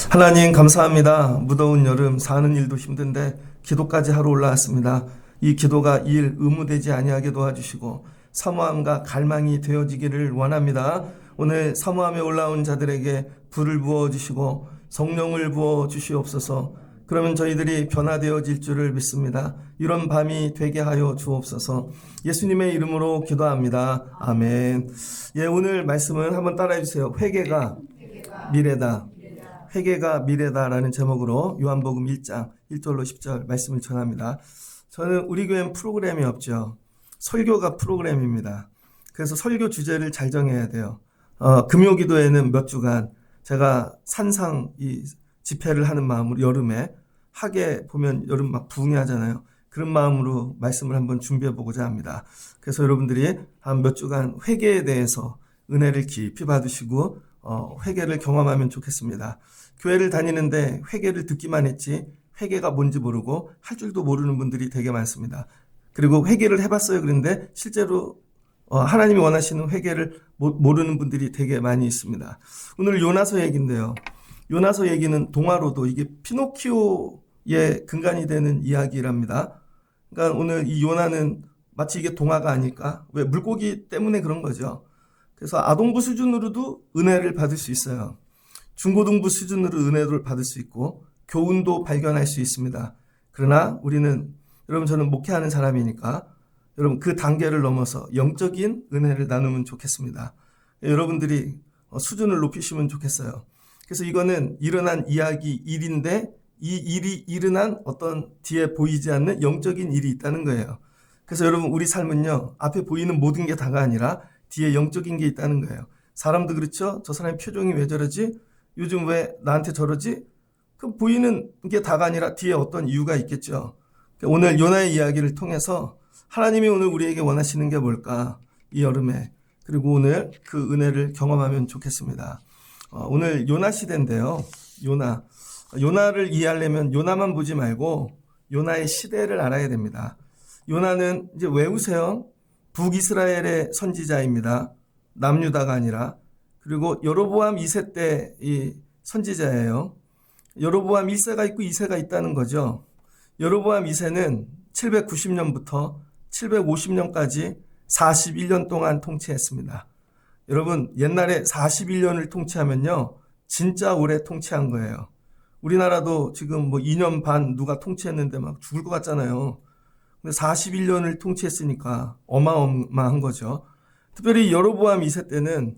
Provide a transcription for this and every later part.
하나님 감사합니다. 무더운 여름 사는 일도 힘든데 기도까지 하러 올라왔습니다. 이 기도가 일 의무되지 아니하게 도와주시고 사모함과 갈망이 되어지기를 원합니다. 오늘 사모함에 올라온 자들에게 불을 부어주시고 성령을 부어주시옵소서. 그러면 저희들이 변화되어질 줄을 믿습니다. 이런 밤이 되게 하여 주옵소서. 예수님의 이름으로 기도합니다. 아멘. 예, 오늘 말씀은 한번 따라해 주세요. 회개가 미래다. 회개가 미래다라는 제목으로 요한복음 1장 1절로 10절 말씀을 전합니다. 저는 우리 교회는 프로그램이 없죠. 설교가 프로그램입니다. 그래서 설교 주제를 잘 정해야 돼요. 금요기도에는 몇 주간 제가 산상 이 집회를 하는 마음으로 여름에 하게 보면 여름 막 부흥이 하잖아요. 그런 마음으로 말씀을 한번 준비해 보고자 합니다. 그래서 여러분들이 한 몇 주간 회개에 대해서 은혜를 깊이 받으시고 회개를 경험하면 좋겠습니다. 교회를 다니는데 회개를 듣기만 했지 회개가 뭔지 모르고 할 줄도 모르는 분들이 되게 많습니다. 그리고 회개를 해봤어요. 그런데 실제로 하나님이 원하시는 회개를 모르는 분들이 되게 많이 있습니다. 오늘 요나서 얘기인데요. 요나서 얘기는 동화로도 이게 피노키오의 근간이 되는 이야기랍니다. 그러니까 오늘 이 요나는 마치 이게 동화가 아닐까? 왜? 물고기 때문에 그런 거죠. 그래서 아동부 수준으로도 은혜를 받을 수 있어요. 중고등부 수준으로 은혜를 받을 수 있고 교훈도 발견할 수 있습니다. 그러나 우리는 여러분 저는 목회하는 사람이니까 여러분 그 단계를 넘어서 영적인 은혜를 나누면 좋겠습니다. 여러분들이 수준을 높이시면 좋겠어요. 그래서 이거는 일어난 이야기 일인데 이 일이 일어난 어떤 뒤에 보이지 않는 영적인 일이 있다는 거예요. 그래서 여러분 우리 삶은요 앞에 보이는 모든 게 다가 아니라 뒤에 영적인 게 있다는 거예요. 사람도 그렇죠. 저 사람의 표정이 왜 저러지? 요즘 왜 나한테 저러지? 그 보이는 게 다가 아니라 뒤에 어떤 이유가 있겠죠. 오늘 요나의 이야기를 통해서 하나님이 오늘 우리에게 원하시는 게 뭘까? 이 여름에. 그리고 오늘 그 은혜를 경험하면 좋겠습니다. 오늘 요나 시대인데요. 요나를 이해하려면 요나만 보지 말고 요나의 시대를 알아야 됩니다. 요나는 이제 외우세요. 북이스라엘의 선지자입니다. 남유다가 아니라. 그리고 여로보암 2세 때 이 선지자예요. 여로보암 1세가 있고 2세가 있다는 거죠. 여로보암 2세는 790년부터 750년까지 41년 동안 통치했습니다. 여러분 옛날에 41년을 통치하면요 진짜 오래 통치한 거예요. 우리나라도 지금 뭐 2년 반 누가 통치했는데 막 죽을 것 같잖아요. 근데 41년을 통치했으니까 어마어마한 거죠. 특별히 여로보암 2세 때는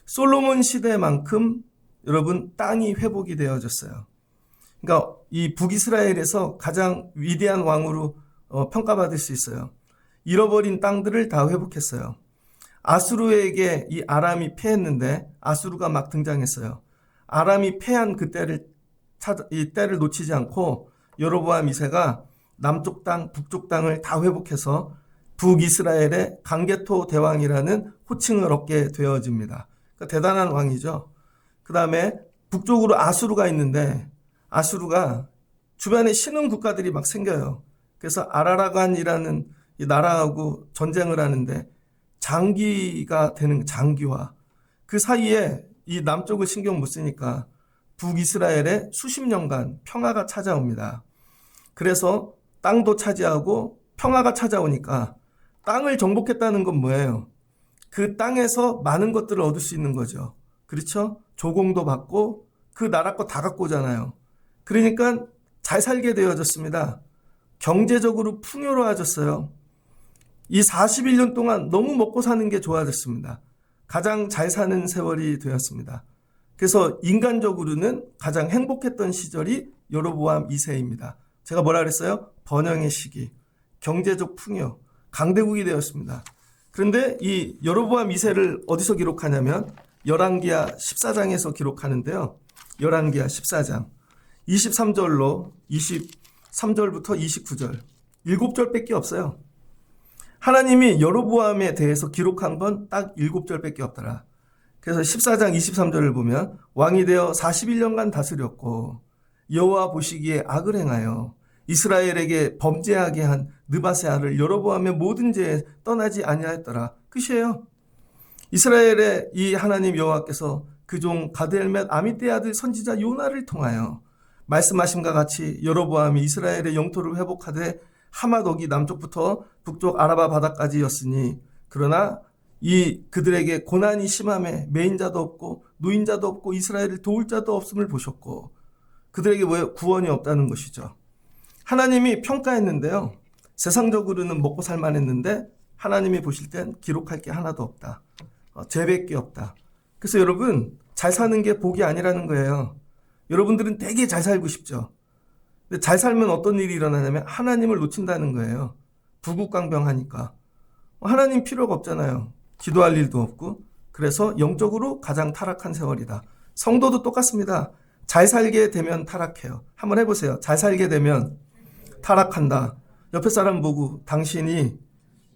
솔로몬 시대만큼 여러분 땅이 회복이 되어졌어요. 그러니까 이 북이스라엘에서 가장 위대한 왕으로 평가받을 수 있어요. 잃어버린 땅들을 다 회복했어요. 아수르에게 이 아람이 패했는데 아수르가 막 등장했어요. 아람이 패한 그 이 때를 놓치지 않고 여로보암 2세가 남쪽 땅, 북쪽 땅을 다 회복해서 북이스라엘의 강개토 대왕이라는 호칭을 얻게 되어집니다. 그러니까 대단한 왕이죠. 그 다음에 북쪽으로 아수르가 있는데 아수르가 주변에 신흥 국가들이 막 생겨요. 그래서 아라라간이라는 이 나라하고 전쟁을 하는데 장기가 되는 장기화. 그 사이에 이 남쪽을 신경 못 쓰니까 북이스라엘에 수십 년간 평화가 찾아옵니다. 그래서 땅도 차지하고 평화가 찾아오니까 땅을 정복했다는 건 뭐예요? 그 땅에서 많은 것들을 얻을 수 있는 거죠. 그렇죠? 조공도 받고 그 나라 거 다 갖고 오잖아요. 그러니까 잘 살게 되어졌습니다. 경제적으로 풍요로워졌어요. 이 41년 동안 너무 먹고 사는 게 좋아졌습니다. 가장 잘 사는 세월이 되었습니다. 그래서 인간적으로는 가장 행복했던 시절이 여로보암 2세입니다. 제가 뭐라 그랬어요? 번영의 시기, 경제적 풍요, 강대국이 되었습니다. 그런데 이 여로보암 2세를 어디서 기록하냐면 열왕기하 14장에서 기록하는데요. 열왕기하 14장 23절로 23절부터 29절 7절밖에 없어요. 하나님이 여로보암에 대해서 기록한 건 딱 7절밖에 없더라. 그래서 14장 23절을 보면 왕이 되어 41년간 다스렸고 여호와 보시기에 악을 행하여 이스라엘에게 범죄하게 한 느바세 아를 여로보암의 모든 죄에 떠나지 아니하였더라. 끝이에요. 이스라엘의 이 하나님 여호와께서 그 종 가드엘멧 아미떼 아들 선지자 요나를 통하여 말씀하심과 같이 여로보암이 이스라엘의 영토를 회복하되 하마독이 남쪽부터 북쪽 아라바 바다까지였으니, 그러나 이 그들에게 고난이 심함에 매인자도 없고 노인자도 없고 이스라엘을 도울 자도 없음을 보셨고, 그들에게 뭐예요? 구원이 없다는 것이죠. 하나님이 평가했는데요, 세상적으로는 먹고 살만했는데 하나님이 보실 땐 기록할 게 하나도 없다. 죄밖에 게 없다. 그래서 여러분, 잘 사는 게 복이 아니라는 거예요. 여러분들은 되게 잘 살고 싶죠. 근데 잘 살면 어떤 일이 일어나냐면 하나님을 놓친다는 거예요. 부국강병하니까. 하나님 필요가 없잖아요. 기도할 일도 없고. 그래서 영적으로 가장 타락한 세월이다. 성도도 똑같습니다. 잘 살게 되면 타락해요. 한번 해보세요. 잘 살게 되면 타락한다. 옆에 사람 보고 당신이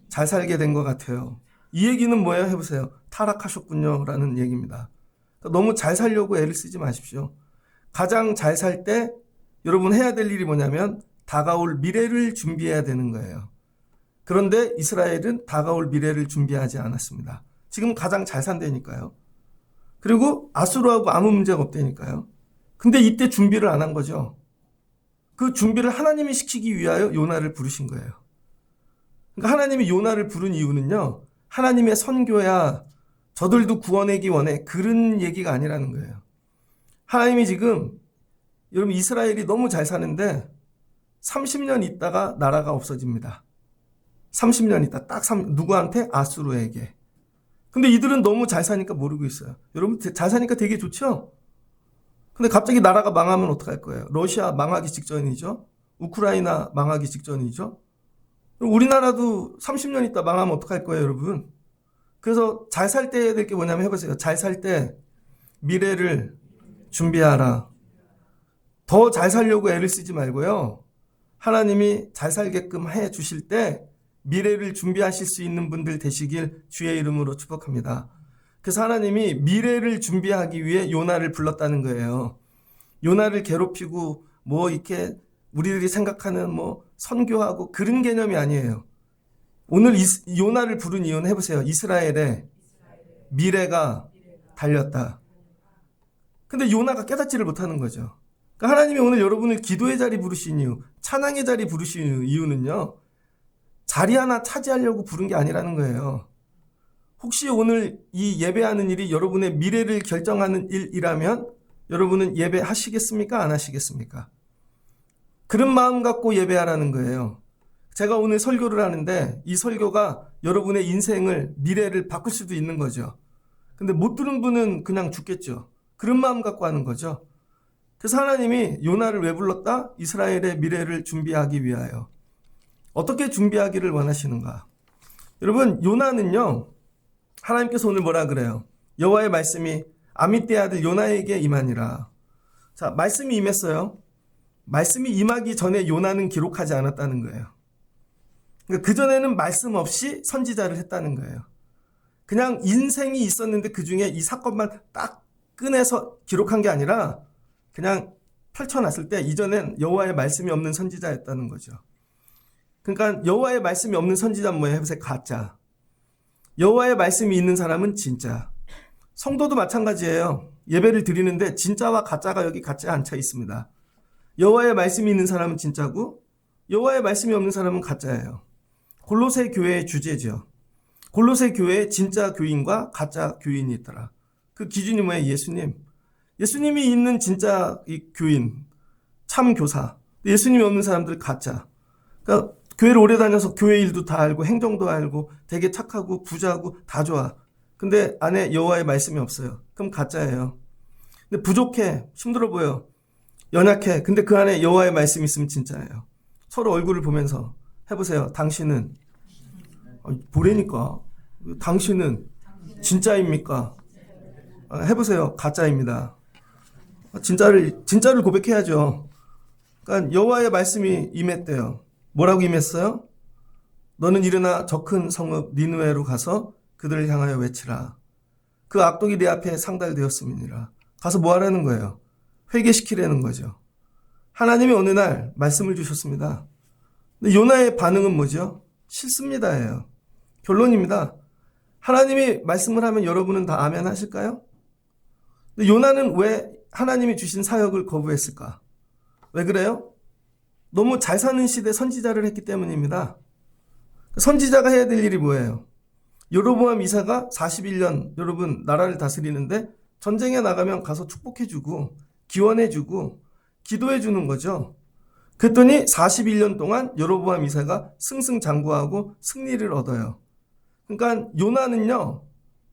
잘 살게 된 것 같아요. 이 얘기는 뭐예요? 해보세요. 타락하셨군요 라는 얘기입니다. 그러니까 너무 잘 살려고 애를 쓰지 마십시오. 가장 잘 살 때 여러분 해야 될 일이 뭐냐면 다가올 미래를 준비해야 되는 거예요. 그런데 이스라엘은 다가올 미래를 준비하지 않았습니다. 지금 가장 잘 산다니까요. 그리고 아수르하고 아무 문제가 없다니까요. 근데 이때 준비를 안 한 거죠. 그 준비를 하나님이 시키기 위하여 요나를 부르신 거예요. 그러니까 하나님이 요나를 부른 이유는요, 하나님의 선교야 저들도 구원하기 원해, 그런 얘기가 아니라는 거예요. 하나님이 지금 여러분 이스라엘이 너무 잘 사는데 30년 있다가 나라가 없어집니다. 30년 있다. 딱 누구한테? 아수르에게. 근데 이들은 너무 잘 사니까 모르고 있어요. 여러분 잘 사니까 되게 좋죠? 근데 갑자기 나라가 망하면 어떡할 거예요? 러시아 망하기 직전이죠. 우크라이나 망하기 직전이죠. 우리나라도 30년 있다 망하면 어떡할 거예요, 여러분? 그래서 잘 살 때 해야 될 게 뭐냐면 해보세요. 잘 살 때 미래를 준비하라. 더 잘 살려고 애를 쓰지 말고요. 하나님이 잘 살게끔 해 주실 때 미래를 준비하실 수 있는 분들 되시길 주의 이름으로 축복합니다. 그래서 하나님이 미래를 준비하기 위해 요나를 불렀다는 거예요. 요나를 괴롭히고 뭐 이렇게 우리들이 생각하는 뭐 선교하고 그런 개념이 아니에요. 오늘 요나를 부른 이유는 해보세요. 이스라엘의 미래가 달렸다. 근데 요나가 깨닫지를 못하는 거죠. 그러니까 하나님이 오늘 여러분을 기도의 자리 부르신 이유, 찬양의 자리 부르신 이유는요, 자리 하나 차지하려고 부른 게 아니라는 거예요. 혹시 오늘 이 예배하는 일이 여러분의 미래를 결정하는 일이라면 여러분은 예배하시겠습니까? 안 하시겠습니까? 그런 마음 갖고 예배하라는 거예요. 제가 오늘 설교를 하는데 이 설교가 여러분의 인생을, 미래를 바꿀 수도 있는 거죠. 근데 못 들은 분은 그냥 죽겠죠. 그런 마음 갖고 하는 거죠. 그래서 하나님이 요나를 왜 불렀다? 이스라엘의 미래를 준비하기 위하여. 어떻게 준비하기를 원하시는가? 여러분, 요나는요, 하나님께서 오늘 뭐라 그래요? 여호와의 말씀이 아미떼 아들 요나에게 임하니라. 자, 말씀이 임했어요. 말씀이 임하기 전에 요나는 기록하지 않았다는 거예요. 그러니까 그전에는 말씀 없이 선지자를 했다는 거예요. 그냥 인생이 있었는데 그 중에 이 사건만 딱 꺼내서 기록한 게 아니라 그냥 펼쳐놨을 때 이전엔 여호와의 말씀이 없는 선지자였다는 거죠. 그러니까 여호와의 말씀이 없는 선지자는 뭐예요? 해보세요. 가짜. 여호와의 말씀이 있는 사람은 진짜. 성도도 마찬가지예요. 예배를 드리는데 진짜와 가짜가 여기 같이 앉혀 있습니다. 여호와의 말씀이 있는 사람은 진짜고 여호와의 말씀이 없는 사람은 가짜예요. 골로새 교회의 주제죠. 골로새 교회에 진짜 교인과 가짜 교인이 있더라. 그 기준이 뭐예요? 예수님. 예수님이 있는 진짜 이 교인, 참 교사. 예수님이 없는 사람들 가짜. 그러니까 교회를 오래 다녀서 교회 일도 다 알고 행정도 알고 되게 착하고 부자고 다 좋아. 근데 안에 여호와의 말씀이 없어요. 그럼 가짜예요. 근데 부족해. 힘들어 보여. 연약해. 근데 그 안에 여호와의 말씀이 있으면 진짜예요. 서로 얼굴을 보면서 해보세요. 당신은 보라니까. 당신은 진짜입니까? 해보세요. 가짜입니다. 진짜를 고백해야죠. 그러니까 여호와의 말씀이 임했대요. 뭐라고 임했어요? 너는 일어나 저 큰 성읍 니느웨로 가서 그들을 향하여 외치라. 그 악독이 내 앞에 상달되었음이니라. 가서 뭐 하라는 거예요? 회개시키라는 거죠. 하나님이 어느 날 말씀을 주셨습니다. 근데 요나의 반응은 뭐죠? 싫습니다예요. 결론입니다. 하나님이 말씀을 하면 여러분은 다 아멘 하실까요? 근데 요나는 왜 하나님이 주신 사역을 거부했을까? 왜 그래요? 너무 잘 사는 시대 선지자를 했기 때문입니다. 선지자가 해야 될 일이 뭐예요? 여로보암 2세가 41년 여러분 나라를 다스리는데 전쟁에 나가면 가서 축복해주고 기원해주고 기도해주는 거죠. 그랬더니 41년 동안 여로보암 2세가 승승장구하고 승리를 얻어요. 그러니까 요나는요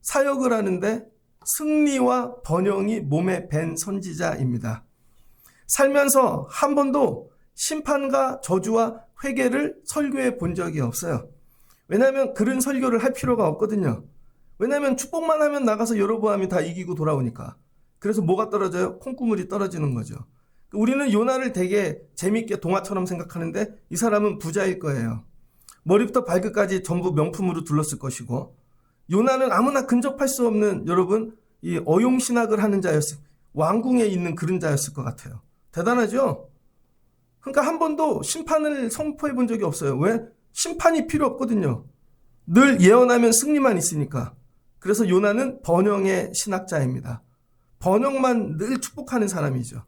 사역을 하는데 승리와 번영이 몸에 밴 선지자입니다. 살면서 한 번도 심판과 저주와 회개를 설교해 본 적이 없어요. 왜냐하면 그런 설교를 할 필요가 없거든요. 왜냐하면 축복만 하면 나가서 여로보암이 다 이기고 돌아오니까. 그래서 뭐가 떨어져요? 콩고물이 떨어지는 거죠. 우리는 요나를 되게 재밌게 동화처럼 생각하는데 이 사람은 부자일 거예요. 머리부터 발끝까지 전부 명품으로 둘렀을 것이고 요나는 아무나 근접할 수 없는 여러분 이 어용신학을 하는 자였을 왕궁에 있는 그런 자였을 것 같아요. 대단하죠? 그러니까 한 번도 심판을 선포해 본 적이 없어요. 왜? 심판이 필요 없거든요. 늘 예언하면 승리만 있으니까. 그래서 요나는 번영의 신학자입니다. 번영만 늘 축복하는 사람이죠.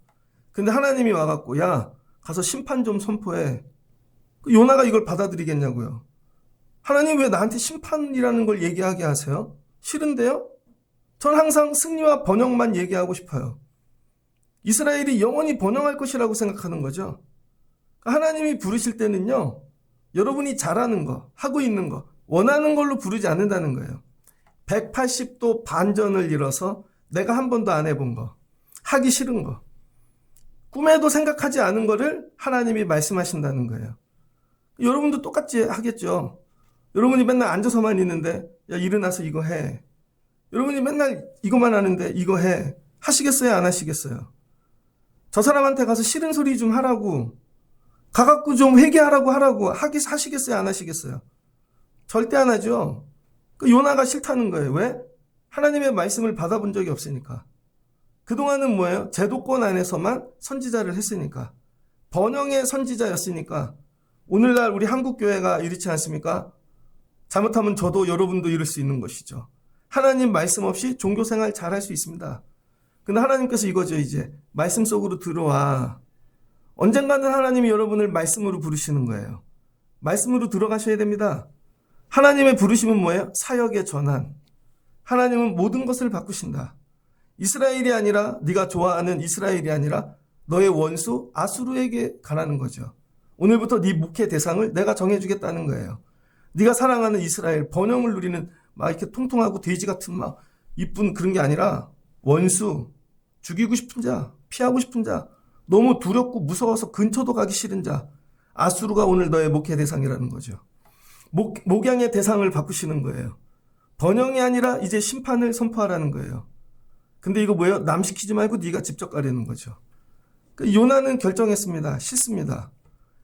근데 하나님이 와갖고 야 가서 심판 좀 선포해. 요나가 이걸 받아들이겠냐고요. 하나님 왜 나한테 심판이라는 걸 얘기하게 하세요? 싫은데요? 전 항상 승리와 번영만 얘기하고 싶어요. 이스라엘이 영원히 번영할 것이라고 생각하는 거죠. 하나님이 부르실 때는요. 여러분이 잘하는 거, 하고 있는 거, 원하는 걸로 부르지 않는다는 거예요. 180도 반전을 이뤄서 내가 한 번도 안 해본 거, 하기 싫은 거, 꿈에도 생각하지 않은 거를 하나님이 말씀하신다는 거예요. 여러분도 똑같이 하겠죠. 여러분이 맨날 앉아서만 있는데 야 일어나서 이거 해. 여러분이 맨날 이거만 하는데 이거 해. 하시겠어요? 안 하시겠어요? 저 사람한테 가서 싫은 소리 좀 하라고 가갖고 좀 회개하라고 하시겠어요? 안 하시겠어요? 절대 안 하죠. 요나가 싫다는 거예요. 왜? 하나님의 말씀을 받아본 적이 없으니까. 그동안은 뭐예요? 제도권 안에서만 선지자를 했으니까. 번영의 선지자였으니까. 오늘날 우리 한국교회가 이렇지 않습니까? 잘못하면 저도 여러분도 이럴 수 있는 것이죠. 하나님 말씀 없이 종교생활 잘할 수 있습니다. 근데 하나님께서 이거죠. 이제 말씀 속으로 들어와. 언젠가는 하나님이 여러분을 말씀으로 부르시는 거예요. 말씀으로 들어가셔야 됩니다. 하나님의 부르심은 뭐예요? 사역의 전환. 하나님은 모든 것을 바꾸신다. 이스라엘이 아니라 네가 좋아하는 이스라엘이 아니라 너의 원수 아수르에게 가라는 거죠. 오늘부터 네 목회 대상을 내가 정해주겠다는 거예요. 네가 사랑하는 이스라엘 번영을 누리는 막 이렇게 통통하고 돼지 같은 막 이쁜 그런 게 아니라 원수 죽이고 싶은 자 피하고 싶은 자 너무 두렵고 무서워서 근처도 가기 싫은 자 아수르가 오늘 너의 목회 대상이라는 거죠. 목양의 대상을 바꾸시는 거예요. 번영이 아니라 이제 심판을 선포하라는 거예요. 근데 이거 뭐예요? 남 시키지 말고 네가 직접 가려는 거죠. 요나는 결정했습니다. 싫습니다.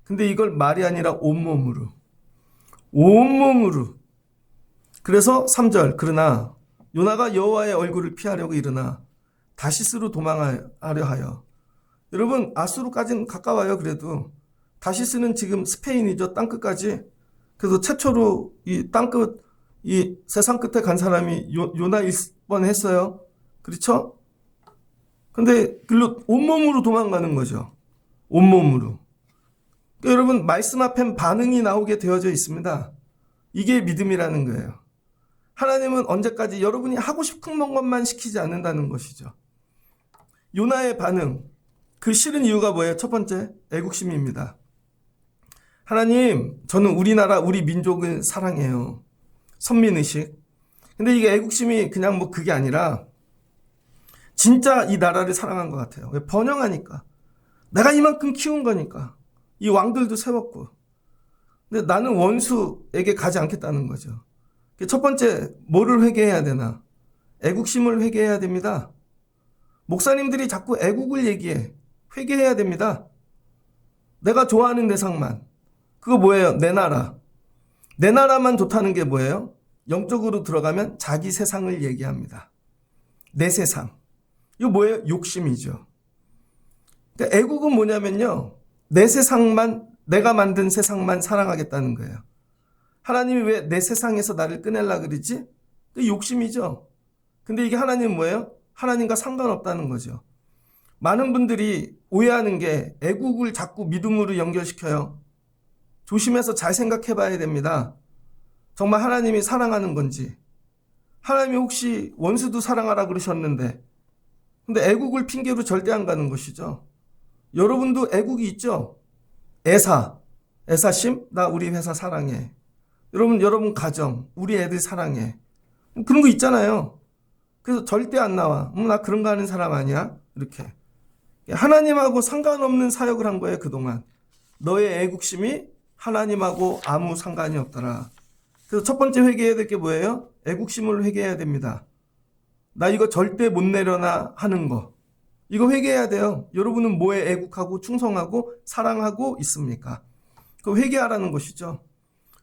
근데 이걸 말이 아니라 온몸으로. 그래서 3절 그러나 요나가 여호와의 얼굴을 피하려고 일어나 다시스로 도망하려 하여. 여러분 아수르까지는 가까워요. 그래도 다시스는 지금 스페인이죠. 땅끝까지. 그래서 최초로 이 땅끝 이 세상 끝에 간 사람이 요나일 뻔했어요. 그렇죠? 근데 글로 온몸으로 도망가는 거죠. 온몸으로. 그러니까 여러분 말씀 앞엔 반응이 나오게 되어져 있습니다. 이게 믿음이라는 거예요. 하나님은 언제까지 여러분이 하고 싶은 것만 시키지 않는다는 것이죠. 요나의 반응, 그 싫은 이유가 뭐예요? 첫 번째, 애국심입니다. 하나님, 저는 우리나라, 우리 민족을 사랑해요. 선민의식. 근데 이게 애국심이 그냥 뭐 그게 아니라 진짜 이 나라를 사랑한 것 같아요. 왜? 번영하니까. 내가 이만큼 키운 거니까. 이 왕들도 세웠고. 근데 나는 원수에게 가지 않겠다는 거죠. 첫 번째, 뭐를 회개해야 되나? 애국심을 회개해야 됩니다. 목사님들이 자꾸 애국을 얘기해. 회개해야 됩니다. 내가 좋아하는 대상만. 그거 뭐예요? 내 나라. 내 나라만 좋다는 게 뭐예요? 영적으로 들어가면 자기 세상을 얘기합니다. 내 세상. 이거 뭐예요? 욕심이죠. 그러니까 애국은 뭐냐면요. 내 세상만, 내가 만든 세상만 사랑하겠다는 거예요. 하나님이 왜 내 세상에서 나를 꺼내려 그러지? 욕심이죠. 근데 이게 하나님은 뭐예요? 하나님과 상관없다는 거죠. 많은 분들이 오해하는 게 애국을 자꾸 믿음으로 연결시켜요. 조심해서 잘 생각해 봐야 됩니다. 정말 하나님이 사랑하는 건지. 하나님이 혹시 원수도 사랑하라 그러셨는데, 근데 애국을 핑계로 절대 안 가는 것이죠. 여러분도 애국이 있죠? 애사심, 나 우리 회사 사랑해. 여러분 가정, 우리 애들 사랑해. 그런 거 있잖아요. 그래서 절대 안 나와. 나 그런 거 하는 사람 아니야? 이렇게. 하나님하고 상관없는 사역을 한 거예요, 그동안. 너의 애국심이 하나님하고 아무 상관이 없더라. 그래서 첫 번째 회개해야 될 게 뭐예요? 애국심을 회개해야 됩니다. 나 이거 절대 못 내려놔 하는 거. 이거 회개해야 돼요. 여러분은 뭐에 애국하고 충성하고 사랑하고 있습니까? 그 회개하라는 것이죠.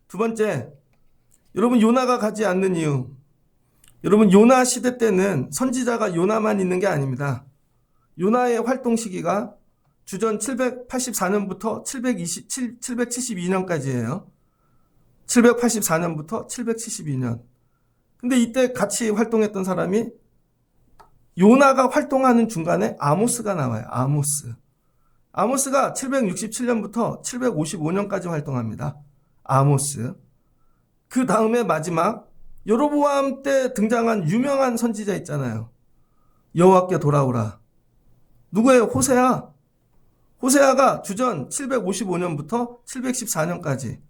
두 번째, 여러분 요나가 가지 않는 이유. 여러분 요나 시대 때는 선지자가 요나만 있는 게 아닙니다. 요나의 활동 시기가 주전 784년부터 772년까지예요. 784년부터 772년. 근데 이때 같이 활동했던 사람이 요나가 활동하는 중간에 아모스가 나와요. 아모스가 767년부터 755년까지 활동합니다. 아모스. 그 다음에 마지막 여로보암 때 등장한 유명한 선지자 있잖아요. 여호와께 돌아오라. 누구예요? 호세아. 호세아가 주전 755년부터 714년까지.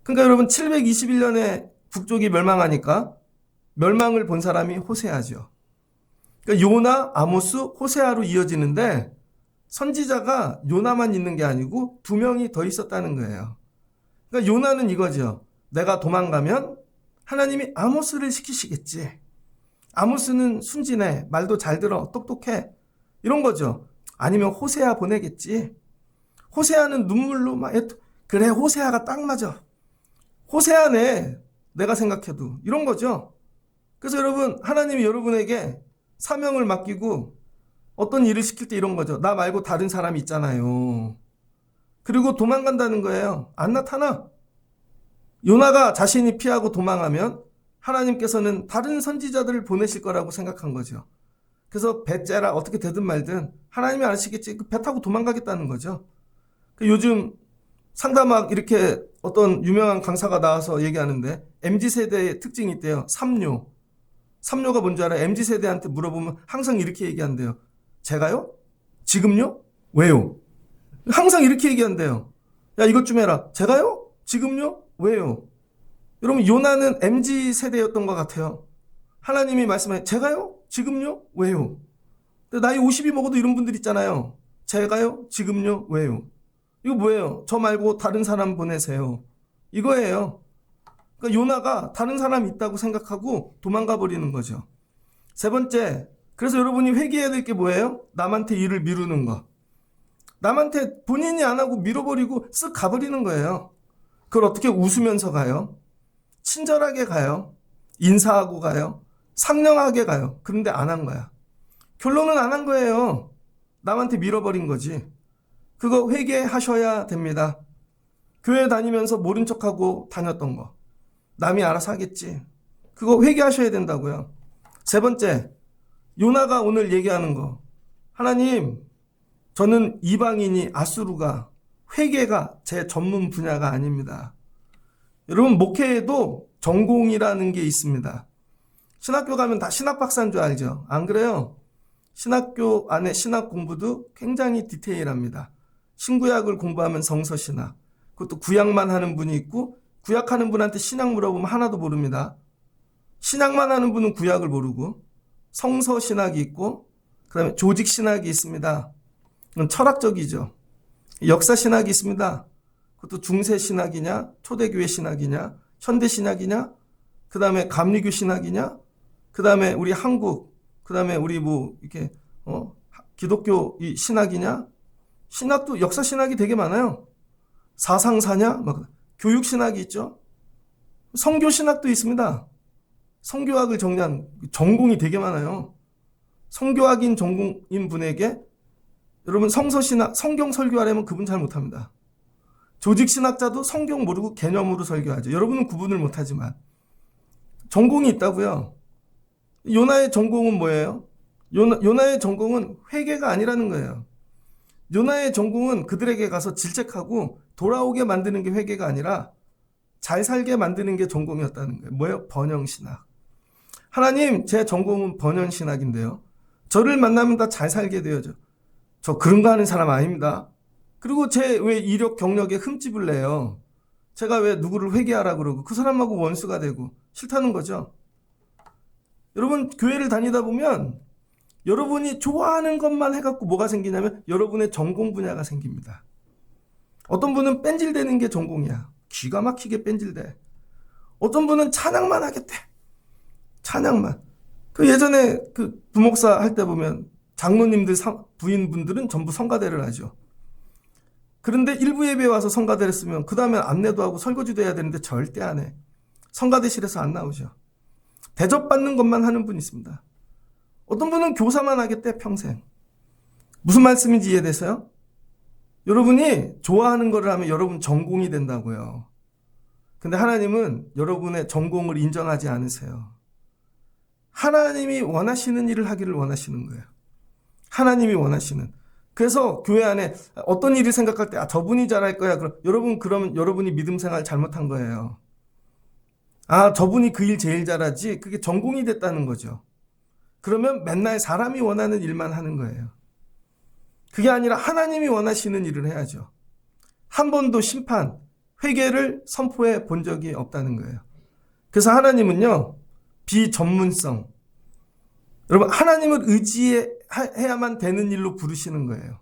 그러니까 여러분 721년에 북쪽이 멸망하니까 멸망을 본 사람이 호세아죠. 그러니까 요나, 아모스, 호세아로 이어지는데 선지자가 요나만 있는 게 아니고 두 명이 더 있었다는 거예요. 그러니까 요나는 이거죠. 내가 도망가면 하나님이 아모스를 시키시겠지. 아모스는 순진해. 말도 잘 들어. 똑똑해. 이런 거죠. 아니면 호세아 보내겠지. 호세아는 눈물로 막 그래 호세아가 딱 맞아. 호세아네. 내가 생각해도. 이런 거죠. 그래서 여러분 하나님이 여러분에게 사명을 맡기고 어떤 일을 시킬 때 이런 거죠. 나 말고 다른 사람이 있잖아요. 그리고 도망간다는 거예요. 안 나타나. 요나가 자신이 피하고 도망하면 하나님께서는 다른 선지자들을 보내실 거라고 생각한 거죠. 그래서 배 째라 어떻게 되든 말든 하나님이 아시겠지. 배 타고 도망가겠다는 거죠. 요즘 상담학 이렇게 어떤 유명한 강사가 나와서 얘기하는데 MZ세대의 특징이 있대요. 삼뇨가 뭔지 알아요? MZ세대한테 물어보면 항상 이렇게 얘기한대요. 제가요? 지금요? 왜요? 항상 이렇게 얘기한대요. 야 이것 좀 해라. 제가요? 지금요? 왜요? 여러분 요나는 MZ세대였던 것 같아요. 하나님이 말씀해 제가요? 지금요? 왜요? 나이 50이 먹어도 이런 분들 있잖아요. 제가요? 지금요? 왜요? 이거 뭐예요? 저 말고 다른 사람 보내세요. 이거예요. 그러니까 요나가 다른 사람이 있다고 생각하고 도망가 버리는 거죠. 세 번째, 그래서 여러분이 회개해야 될 게 뭐예요? 남한테 일을 미루는 거. 남한테 본인이 안 하고 밀어버리고 쓱 가버리는 거예요. 그걸 어떻게 웃으면서 가요? 친절하게 가요. 인사하고 가요. 상냥하게 가요. 그런데 안 한 거야. 결론은 안 한 거예요. 남한테 밀어버린 거지. 그거 회개하셔야 됩니다. 교회 다니면서 모른 척하고 다녔던 거. 남이 알아서 하겠지. 그거 회개하셔야 된다고요. 세 번째, 요나가 오늘 얘기하는 거. 하나님, 저는 이방인이 아수르가 회개가 제 전문 분야가 아닙니다. 여러분 목회에도 전공이라는 게 있습니다. 신학교 가면 다 신학박사인 줄 알죠? 안 그래요? 신학교 안에 신학 공부도 굉장히 디테일합니다. 신구약을 공부하면 성서신학. 그것도 구약만 하는 분이 있고 구약하는 분한테 신학 물어보면 하나도 모릅니다. 신학만 하는 분은 구약을 모르고 성서신학이 있고 그 다음에 조직신학이 있습니다. 이건 철학적이죠. 역사신학이 있습니다. 그것도 중세신학이냐 초대교회 신학이냐 현대신학이냐 그 다음에 감리교 신학이냐 그 다음에 우리 한국 그 다음에 우리 뭐 이렇게 기독교 이 신학이냐 신학도 역사신학이 되게 많아요. 사상사냐 막 교육신학이 있죠. 성교신학도 있습니다. 성교학을 정리한 전공이 되게 많아요. 성교학인 전공인 분에게 여러분 성서신학, 성경 설교하려면 그분 잘 못합니다. 조직신학자도 성경 모르고 개념으로 설교하죠. 여러분은 구분을 못하지만. 전공이 있다고요. 요나의 전공은 뭐예요? 요나의 전공은 회개가 아니라는 거예요. 요나의 전공은 그들에게 가서 질책하고 돌아오게 만드는 게 회개가 아니라 잘 살게 만드는 게 전공이었다는 거예요. 뭐예요? 번영신학. 하나님, 제 전공은 번영신학인데요. 저를 만나면 다 잘 살게 되어져. 저 그런 거 하는 사람 아닙니다. 그리고 제 왜 이력 경력에 흠집을 내요. 제가 왜 누구를 회개하라 그러고 그 사람하고 원수가 되고 싫다는 거죠. 여러분, 교회를 다니다 보면 여러분이 좋아하는 것만 해갖고 뭐가 생기냐면 여러분의 전공 분야가 생깁니다. 어떤 분은 뺀질대는 게 전공이야. 기가 막히게 뺀질대. 어떤 분은 찬양만 하겠대. 찬양만. 그 예전에 그 부목사 할 때 보면 장로님들 부인분들은 전부 성가대를 하죠. 그런데 일부 예배에 와서 성가대를 했으면 그 다음에 안내도 하고 설거지도 해야 되는데 절대 안 해. 성가대실에서 안 나오죠. 대접받는 것만 하는 분이 있습니다. 어떤 분은 교사만 하겠대 평생. 무슨 말씀인지 이해되세요? 여러분이 좋아하는 거를 하면 여러분 전공이 된다고요. 근데 하나님은 여러분의 전공을 인정하지 않으세요. 하나님이 원하시는 일을 하기를 원하시는 거예요. 하나님이 원하시는. 그래서 교회 안에 어떤 일을 생각할 때 저분이 잘할 거야. 그러면 여러분이 믿음 생활 잘못한 거예요. 저분이 그 일 제일 잘하지. 그게 전공이 됐다는 거죠. 그러면 맨날 사람이 원하는 일만 하는 거예요. 그게 아니라 하나님이 원하시는 일을 해야죠. 한 번도 심판, 회개를 선포해 본 적이 없다는 거예요. 그래서 하나님은요, 비전문성. 여러분, 하나님을 의지해야만 되는 일로 부르시는 거예요.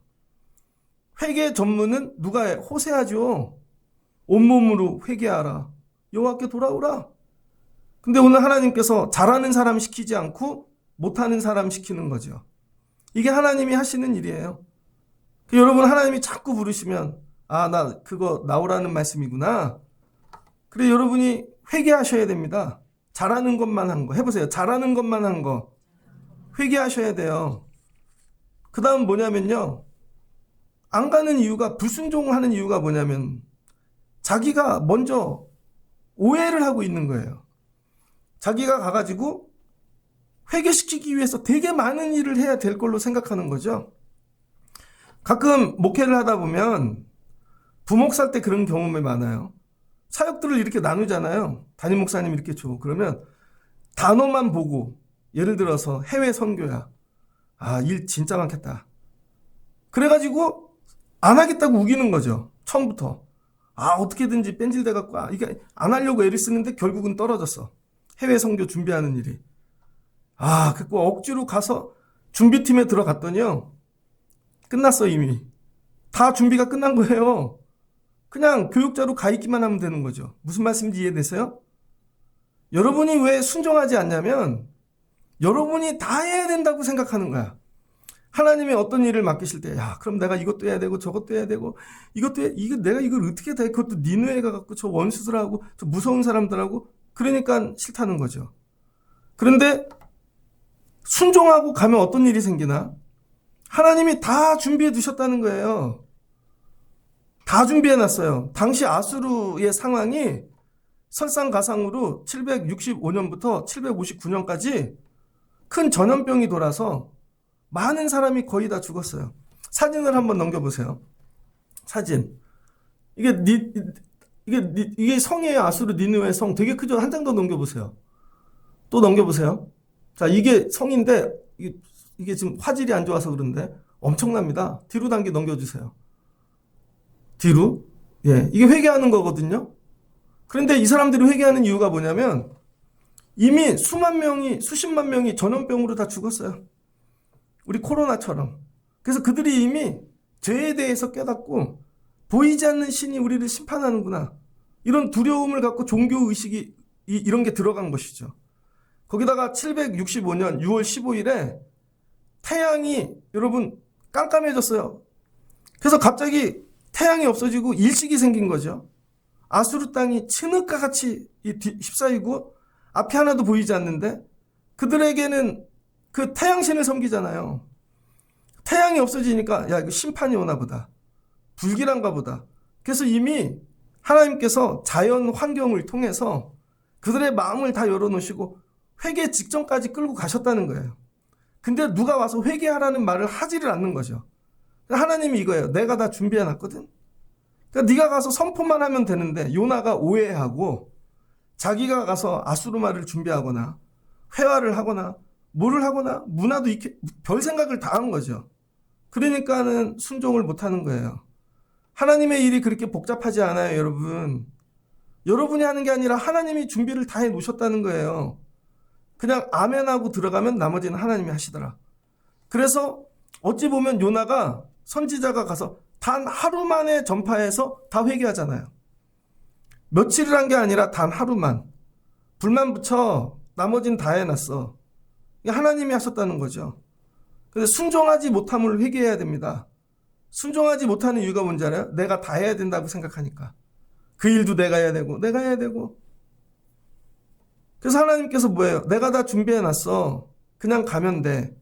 회개 전문은 누가 해? 호세아죠. 온몸으로 회개하라. 여호와께 돌아오라. 근데 오늘 하나님께서 잘하는 사람 시키지 않고 못하는 사람 시키는 거죠. 이게 하나님이 하시는 일이에요. 여러분, 하나님이 자꾸 부르시면 나 그거 나오라는 말씀이구나. 그래, 여러분이 회개하셔야 됩니다. 잘하는 것만 한 거. 해보세요. 잘하는 것만 한 거. 회개하셔야 돼요. 그 다음 뭐냐면요. 안 가는 이유가, 불순종하는 이유가 뭐냐면 자기가 먼저 오해를 하고 있는 거예요. 자기가 가가지고 회개시키기 위해서 되게 많은 일을 해야 될 걸로 생각하는 거죠. 가끔 목회를 하다 보면 부목사 때 그런 경험이 많아요. 사역들을 이렇게 나누잖아요. 담임 목사님 이렇게 줘. 그러면 단어만 보고, 예를 들어서 해외 선교야. 일 진짜 많겠다. 그래가지고 안 하겠다고 우기는 거죠. 처음부터. 어떻게든지 뺀질대갖고 이게 안 하려고 애를 쓰는데 결국은 떨어졌어. 해외 선교 준비하는 일이. 그래서 억지로 가서 준비팀에 들어갔더니요. 끝났어, 이미. 다 준비가 끝난 거예요. 그냥 교육자로 가 있기만 하면 되는 거죠. 무슨 말씀인지 이해되세요? 여러분이 왜 순종하지 않냐면 여러분이 다 해야 된다고 생각하는 거야. 하나님이 어떤 일을 맡기실 때, 그럼 내가 이것도 해야 되고 저것도 해야 되고 이것도 내가 이걸 어떻게 다 해? 그것도 니누에 가갖고 저 원수들하고 저 무서운 사람들하고 그러니까 싫다는 거죠. 그런데 순종하고 가면 어떤 일이 생기나? 하나님이 다 준비해 두셨다는 거예요. 다 준비해 놨어요. 당시 아수르의 상황이 설상가상으로 765년부터 759년까지 큰 전염병이 돌아서 많은 사람이 거의 다 죽었어요. 사진을 한번 넘겨보세요. 사진. 이게 성이에요. 아수르 니느웨 성. 되게 크죠? 한 장 더 넘겨보세요. 또 넘겨보세요. 자, 이게 성인데, 이게 지금 화질이 안 좋아서 그런데 엄청납니다. 뒤로 단계 넘겨주세요. 뒤로. 이게 회개하는 거거든요. 그런데 이 사람들이 회개하는 이유가 뭐냐면 이미 수십만 명이 전염병으로 다 죽었어요. 우리 코로나처럼. 그래서 그들이 이미 죄에 대해서 깨닫고 보이지 않는 신이 우리를 심판하는구나. 이런 두려움을 갖고 종교의식이 이런 게 들어간 것이죠. 거기다가 765년 6월 15일에 태양이 여러분 깜깜해졌어요. 그래서 갑자기 태양이 없어지고 일식이 생긴 거죠. 아수르 땅이 진흙과 같이 휩싸이고 앞이 하나도 보이지 않는데 그들에게는 그 태양신을 섬기잖아요. 태양이 없어지니까 야, 이거 심판이 오나 보다. 불길한가 보다. 그래서 이미 하나님께서 자연 환경을 통해서 그들의 마음을 다 열어놓으시고 회개 직전까지 끌고 가셨다는 거예요. 근데 누가 와서 회개하라는 말을 하지를 않는 거죠. 하나님이 이거예요. 내가 다 준비해놨거든. 그러니까 네가 가서 선포만 하면 되는데 요나가 오해하고 자기가 가서 아수르마를 준비하거나 회화를 하거나 뭐를 하거나 문화도 별 생각을 다 한 거죠. 그러니까는 순종을 못하는 거예요. 하나님의 일이 그렇게 복잡하지 않아요, 여러분. 여러분이 하는 게 아니라 하나님이 준비를 다 해놓으셨다는 거예요. 그냥 아멘하고 들어가면 나머지는 하나님이 하시더라. 그래서 어찌 보면 요나가 선지자가 가서 단 하루 만에 전파해서 다 회개하잖아요. 며칠을 한 게 아니라 단 하루만. 불만 붙여 나머지는 다 해놨어. 하나님이 하셨다는 거죠. 근데 순종하지 못함을 회개해야 됩니다. 순종하지 못하는 이유가 뭔지 알아요? 내가 다 해야 된다고 생각하니까. 그 일도 내가 해야 되고 내가 해야 되고. 그래서 하나님께서 뭐예요? 내가 다 준비해놨어. 그냥 가면 돼.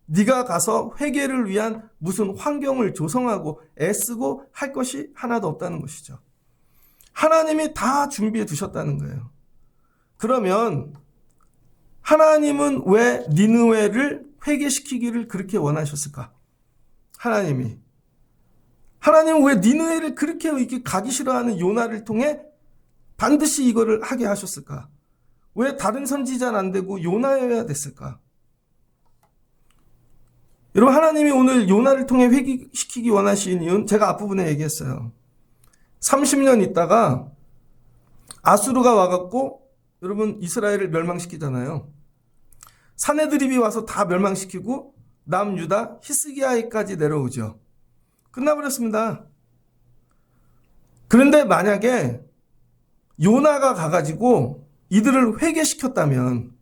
네가 가서 회개를 위한 무슨 환경을 조성하고 애쓰고 할 것이 하나도 없다는 것이죠. 하나님이 다 준비해 두셨다는 거예요. 그러면 하나님은 왜 니느웨를 회개시키기를 그렇게 원하셨을까? 하나님은 왜 니느웨를 그렇게 이렇게 가기 싫어하는 요나를 통해 반드시 이거를 하게 하셨을까? 왜 다른 선지자는 안 되고 요나여야 됐을까? 여러분, 하나님이 오늘 요나를 통해 회개시키기 원하시는 이유는 제가 앞부분에 얘기했어요. 30년 있다가 아수르가 와갖고 여러분 이스라엘을 멸망시키잖아요. 사내들입이 와서 다 멸망시키고 남유다 히스기야까지 내려오죠. 끝나버렸습니다. 그런데 만약에 요나가 가가지고 이들을 회개시켰다면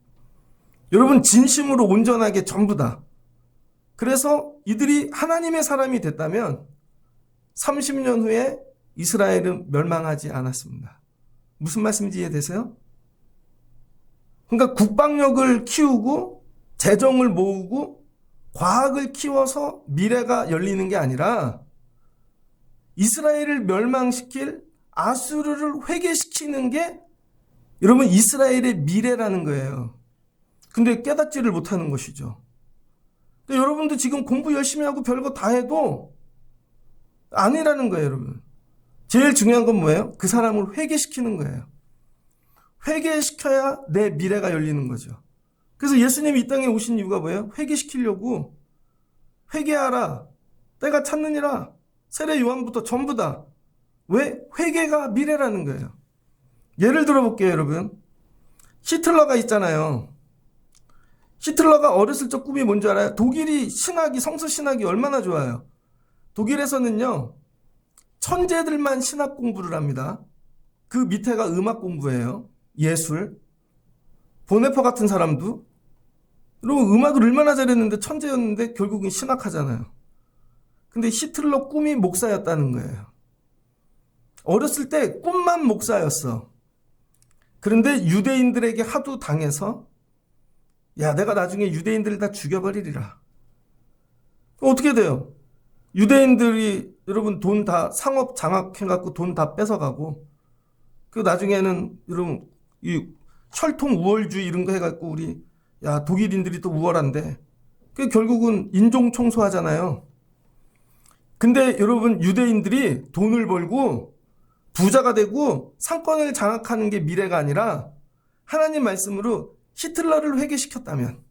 여러분 진심으로 온전하게 전부 다 그래서 이들이 하나님의 사람이 됐다면 30년 후에 이스라엘은 멸망하지 않았습니다. 무슨 말씀인지 이해되세요? 그러니까 국방력을 키우고 재정을 모으고 과학을 키워서 미래가 열리는 게 아니라 이스라엘을 멸망시킬 아수르를 회개시키는 게 여러분 이스라엘의 미래라는 거예요. 근데 깨닫지를 못하는 것이죠. 여러분도 지금 공부 열심히 하고 별거 다 해도 아니라는 거예요, 여러분. 제일 중요한 건 뭐예요? 그 사람을 회개시키는 거예요. 회개시켜야 내 미래가 열리는 거죠. 그래서 예수님이 이 땅에 오신 이유가 뭐예요? 회개시키려고. 회개하라. 때가 찼느니라. 세례 요한부터 전부 다. 왜? 회개가 미래라는 거예요. 예를 들어볼게요, 여러분. 히틀러가 있잖아요. 히틀러가 어렸을 적 꿈이 뭔지 알아요? 독일이 신학이, 성서 신학이 얼마나 좋아요. 독일에서는요, 천재들만 신학 공부를 합니다. 그 밑에가 음악 공부예요. 예술. 보네퍼 같은 사람도. 여러분, 음악을 얼마나 잘했는데 천재였는데 결국은 신학하잖아요. 근데 히틀러 꿈이 목사였다는 거예요. 어렸을 때 꿈만 목사였어. 그런데 유대인들에게 하도 당해서 야, 내가 나중에 유대인들을 다 죽여버리리라. 어떻게 돼요? 유대인들이 여러분 돈 다 상업 장악해갖고 돈 다 뺏어가고 그 나중에는 여러분 이 혈통 우월주의 이런 거 해갖고 우리 야 독일인들이 또 우월한데 그 결국은 인종 청소하잖아요. 근데 여러분 유대인들이 돈을 벌고 부자가 되고 상권을 장악하는 게 미래가 아니라 하나님 말씀으로 히틀러를 회개시켰다면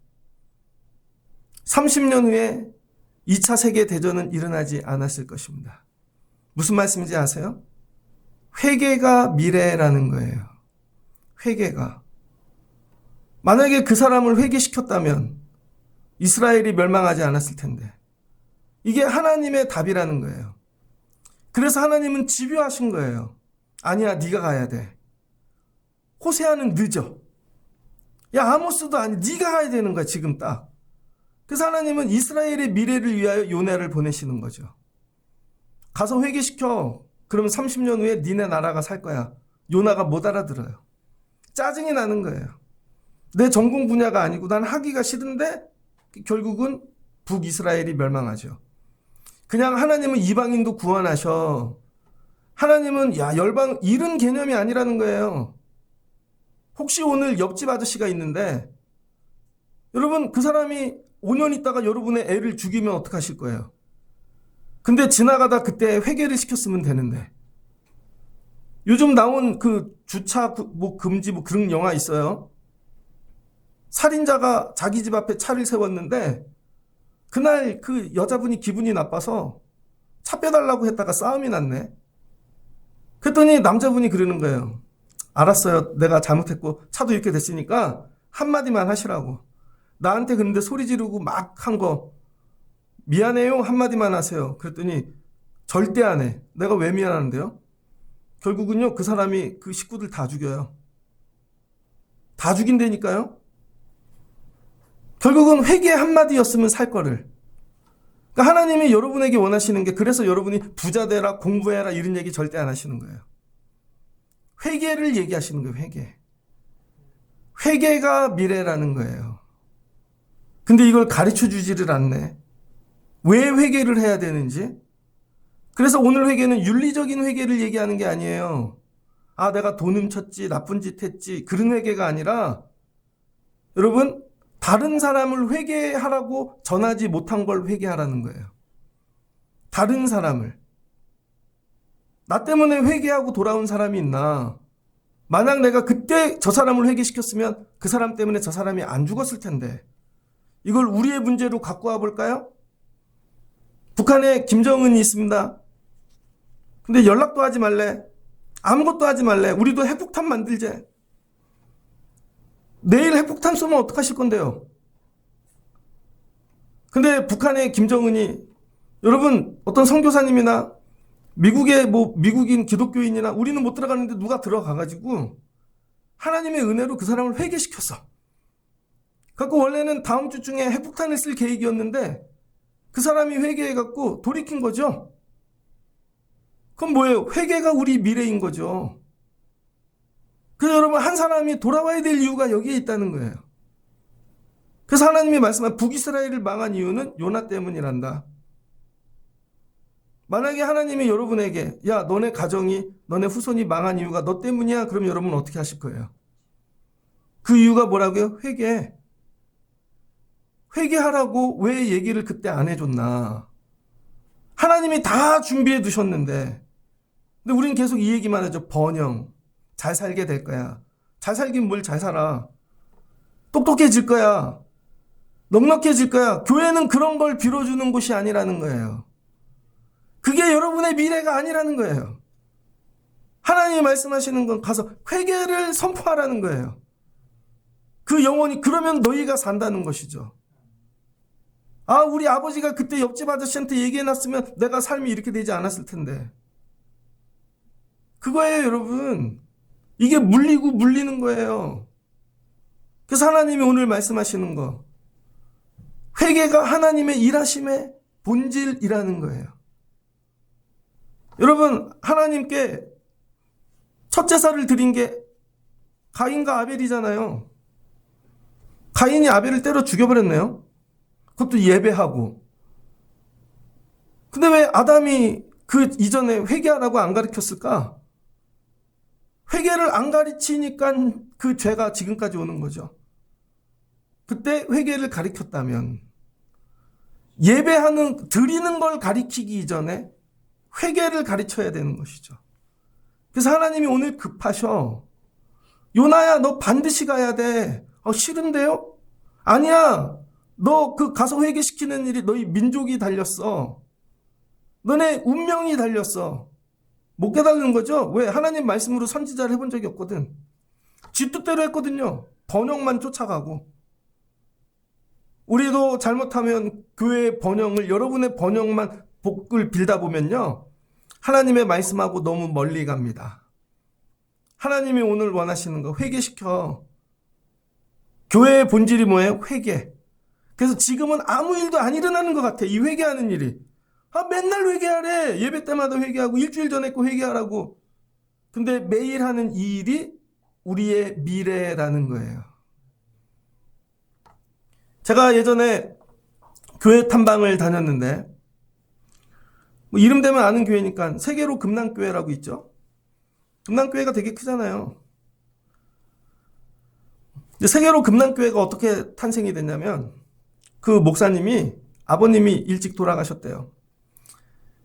30년 후에 2차 세계대전은 일어나지 않았을 것입니다. 무슨 말씀인지 아세요? 회개가 미래라는 거예요. 회개가. 만약에 그 사람을 회개시켰다면 이스라엘이 멸망하지 않았을 텐데. 이게 하나님의 답이라는 거예요. 그래서 하나님은 집요하신 거예요. 아니야, 네가 가야 돼. 호세아는 늦어. 야, 아모스도 아니, 네가 가야 되는 거야, 지금 딱. 그래서 하나님은 이스라엘의 미래를 위하여 요나를 보내시는 거죠. 가서 회개시켜. 그러면 30년 후에 니네 나라가 살 거야. 요나가 못 알아들어요. 짜증이 나는 거예요. 내 전공 분야가 아니고 난 하기가 싫은데 결국은 북이스라엘이 멸망하죠. 그냥 하나님은 이방인도 구원하셔. 하나님은 열방 이런 개념이 아니라는 거예요. 혹시 오늘 옆집 아저씨가 있는데 여러분 그 사람이 5년 있다가 여러분의 애를 죽이면 어떡하실 거예요? 근데 지나가다 그때 회개를 시켰으면 되는데. 요즘 나온 그 주차 뭐 금지 뭐 그런 영화 있어요. 살인자가 자기 집 앞에 차를 세웠는데 그날 그 여자분이 기분이 나빠서 차 빼달라고 했다가 싸움이 났네. 그랬더니 남자분이 그러는 거예요. 알았어요. 내가 잘못했고 차도 이렇게 됐으니까 한마디만 하시라고. 나한테 그런데 소리 지르고 막 한 거 미안해요 한마디만 하세요. 그랬더니 절대 안 해. 내가 왜 미안한데요? 결국은요 그 사람이 그 식구들 다 죽여요. 다 죽인다니까요. 결국은 회개 한마디였으면 살 거를. 그러니까 하나님이 여러분에게 원하시는 게 그래서 여러분이 부자 되라 공부해라 이런 얘기 절대 안 하시는 거예요. 회개를 얘기하시는 거예요. 회개. 회개가 미래라는 거예요. 근데 이걸 가르쳐 주지를 않네. 왜 회개를 해야 되는지. 그래서 오늘 회개는 윤리적인 회개를 얘기하는 게 아니에요. 아, 내가 돈 훔쳤지, 나쁜 짓 했지, 그런 회개가 아니라, 여러분, 다른 사람을 회개하라고 전하지 못한 걸 회개하라는 거예요. 다른 사람을. 나 때문에 회개하고 돌아온 사람이 있나? 만약 내가 그때 저 사람을 회개시켰으면 그 사람 때문에 저 사람이 안 죽었을 텐데, 이걸 우리의 문제로 갖고 와 볼까요? 북한에 김정은이 있습니다. 근데 연락도 하지 말래. 아무것도 하지 말래. 우리도 핵폭탄 만들재. 내일 핵폭탄 쏘면 어떡하실 건데요? 근데 북한의 김정은이 여러분 어떤 선교사님이나 미국의 미국인 기독교인이나 우리는 못 들어가는데 누가 들어가가지고 하나님의 은혜로 그 사람을 회개시켰어. 그래서 원래는 다음 주중에 핵폭탄을 쓸 계획이었는데 그 사람이 회개해갖고 돌이킨 거죠. 그럼 뭐예요? 회개가 우리 미래인 거죠. 그래서 여러분 한 사람이 돌아와야 될 이유가 여기에 있다는 거예요. 그래서 하나님이 말씀한 북이스라엘을 망한 이유는 요나 때문이란다. 만약에 하나님이 여러분에게 야 너네 가정이 너네 후손이 망한 이유가 너 때문이야. 그럼 여러분 어떻게 하실 거예요? 그 이유가 뭐라고요? 회개. 회개하라고 왜 얘기를 그때 안 해줬나. 하나님이 다 준비해 두셨는데 근데 우리는 계속 이 얘기만 하죠. 번영. 잘 살게 될 거야. 잘 살긴 뭘 잘 살아. 똑똑해질 거야. 넉넉해질 거야. 교회는 그런 걸 빌어주는 곳이 아니라는 거예요. 그게 여러분의 미래가 아니라는 거예요. 하나님이 말씀하시는 건 가서 회개를 선포하라는 거예요. 그 영혼이 그러면 너희가 산다는 것이죠. 아, 우리 아버지가 그때 옆집 아저씨한테 얘기해놨으면 내가 삶이 이렇게 되지 않았을 텐데. 그거예요, 여러분. 이게 물리고 물리는 거예요. 그래서 하나님이 오늘 말씀하시는 거. 회개가 하나님의 일하심의 본질이라는 거예요. 여러분, 하나님께 첫 제사를 드린 게 가인과 아벨이잖아요. 가인이 아벨을 때려 죽여버렸네요. 그것도 예배하고. 근데 왜 아담이 그 이전에 회개하라고 안 가르쳤을까? 회개를 안 가르치니까 그 죄가 지금까지 오는 거죠. 그때 회개를 가르쳤다면 예배하는 드리는 걸 가르치기 이전에 회개를 가르쳐야 되는 것이죠. 그래서 하나님이 오늘 급하셔. 요나야 너 반드시 가야 돼. 싫은데요? 아니야. 너 그 가서 회개시키는 일이 너희 민족이 달렸어. 너네 운명이 달렸어. 못 깨달는 거죠? 왜? 하나님 말씀으로 선지자를 해본 적이 없거든. 지 뜻대로 했거든요. 번영만 쫓아가고. 우리도 잘못하면 교회의 번영을 여러분의 번영만 복을 빌다 보면요. 하나님의 말씀하고 너무 멀리 갑니다. 하나님이 오늘 원하시는 거 회개시켜. 교회의 본질이 뭐예요? 회개. 그래서 지금은 아무 일도 안 일어나는 것 같아. 이 회개하는 일이. 맨날 회개하래. 예배 때마다 회개하고 일주일 전에 거 회개하라고. 근데 매일 하는 이 일이 우리의 미래라는 거예요. 제가 예전에 교회 탐방을 다녔는데 뭐 이름 되면 아는 교회니까 세계로 금난교회라고 있죠. 금난교회가 되게 크잖아요. 세계로 금난교회가 어떻게 탄생이 됐냐면 그 목사님이 아버님이 일찍 돌아가셨대요.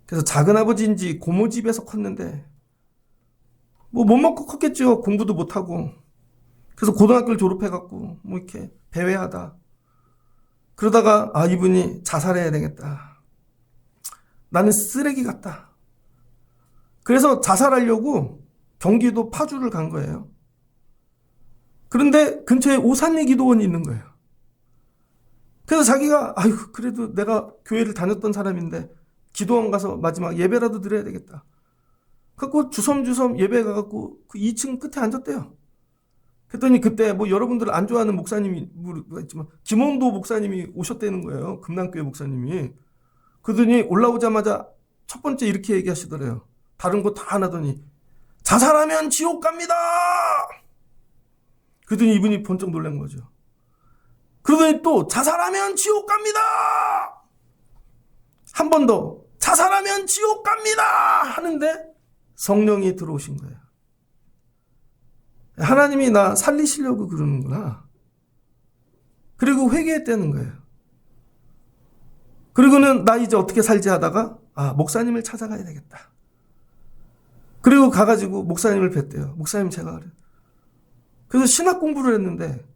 그래서 작은아버지인지 고모 집에서 컸는데 뭐 못 먹고 컸겠죠. 공부도 못하고. 그래서 고등학교를 졸업해갖고 뭐 이렇게 배회하다. 그러다가 이분이 자살해야 되겠다. 나는 쓰레기 같다. 그래서 자살하려고 경기도 파주를 간 거예요. 그런데 근처에 오산리 기도원이 있는 거예요. 그래서 자기가 그래도 내가 교회를 다녔던 사람인데 기도원 가서 마지막 예배라도 드려야 되겠다. 그래서 주섬주섬 예배 가갖고 그 2층 끝에 앉았대요. 그랬더니 그때 뭐 여러분들 안 좋아하는 목사님이 있지만 김원도 목사님이 오셨다는 거예요. 금난교회 목사님이. 그러더니 올라오자마자 첫 번째 이렇게 얘기하시더래요. 다른 거 다 안 하더니 자살하면 지옥 갑니다. 그러더니 이분이 번쩍 놀란 거죠. 그러더니 또 자살하면 지옥 갑니다. 한 번 더 자살하면 지옥 갑니다 하는데 성령이 들어오신 거예요. 하나님이 나 살리시려고 그러는구나. 그리고 회개했다는 거예요. 그리고는 나 이제 어떻게 살지 하다가 목사님을 찾아가야 되겠다. 그리고 가가지고 목사님을 뵀대요. 목사님 제가 그래. 그래서 신학 공부를 했는데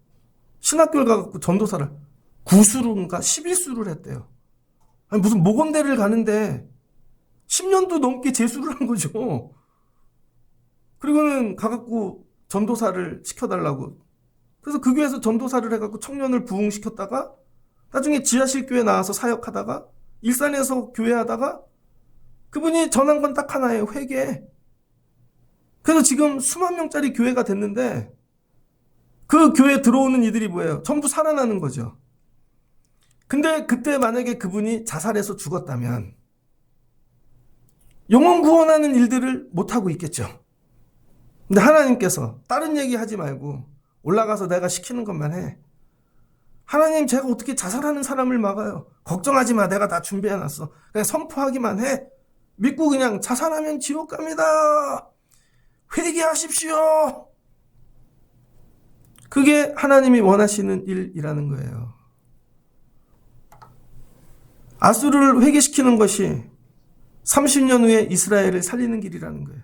신학교를 가갖고 전도사를 9수루인가 11수를 했대요. 아니 무슨 모건대를 가는데 10년도 넘게 재수를 한 거죠. 그리고는 가갖고 전도사를 시켜달라고. 그래서 그 교회에서 전도사를 해갖고 청년을 부흥시켰다가 나중에 지하실 교회 나와서 사역하다가 일산에서 교회하다가 그분이 전한 건 딱 하나예요. 회개. 그래서 지금 수만 명짜리 교회가 됐는데 그 교회에 들어오는 이들이 뭐예요? 전부 살아나는 거죠. 근데 그때 만약에 그분이 자살해서 죽었다면 영혼 구원하는 일들을 못하고 있겠죠. 근데 하나님께서 다른 얘기 하지 말고 올라가서 내가 시키는 것만 해. 하나님 제가 어떻게 자살하는 사람을 막아요? 걱정하지 마. 내가 다 준비해놨어. 그냥 선포하기만 해. 믿고 그냥 자살하면 지옥 갑니다. 회개하십시오. 그게 하나님이 원하시는 일이라는 거예요. 아수르를 회개시키는 것이 30년 후에 이스라엘을 살리는 길이라는 거예요.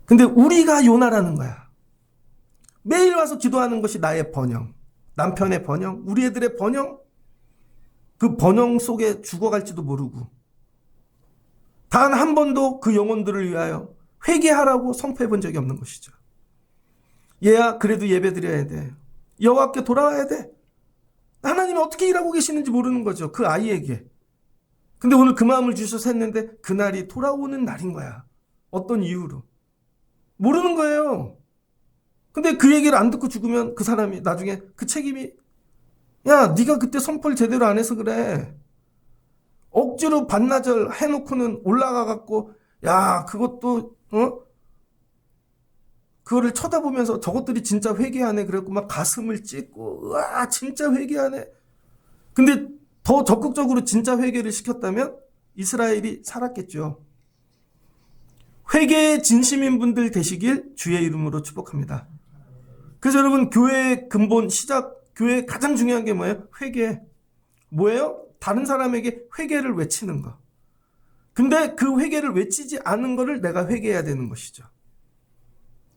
근데 우리가 요나라는 거야. 매일 와서 기도하는 것이 나의 번영, 남편의 번영, 우리 애들의 번영, 그 번영 속에 죽어갈지도 모르고 단 한 번도 그 영혼들을 위하여 회개하라고 선포해 본 적이 없는 것이죠. 얘야 그래도 예배 드려야 돼. 여호와께 돌아와야 돼. 하나님이 어떻게 일하고 계시는지 모르는 거죠. 그 아이에게. 근데 오늘 그 마음을 주셔서 했는데 그날이 돌아오는 날인 거야. 어떤 이유로. 모르는 거예요. 근데 그 얘기를 안 듣고 죽으면 그 사람이 나중에 그 책임이 야 네가 그때 선포를 제대로 안 해서 그래. 억지로 반나절 해놓고는 올라가갖고 야 그것도 그거를 쳐다보면서 저것들이 진짜 회개하네 그랬고 막 가슴을 찢고 와 진짜 회개하네. 근데 더 적극적으로 진짜 회개를 시켰다면 이스라엘이 살았겠죠. 회개의 진심인 분들 되시길 주의 이름으로 축복합니다. 그래서 여러분 교회의 근본 시작 교회의 가장 중요한 게 뭐예요? 회개. 뭐예요? 다른 사람에게 회개를 외치는 거. 근데 그 회개를 외치지 않은 거를 내가 회개해야 되는 것이죠.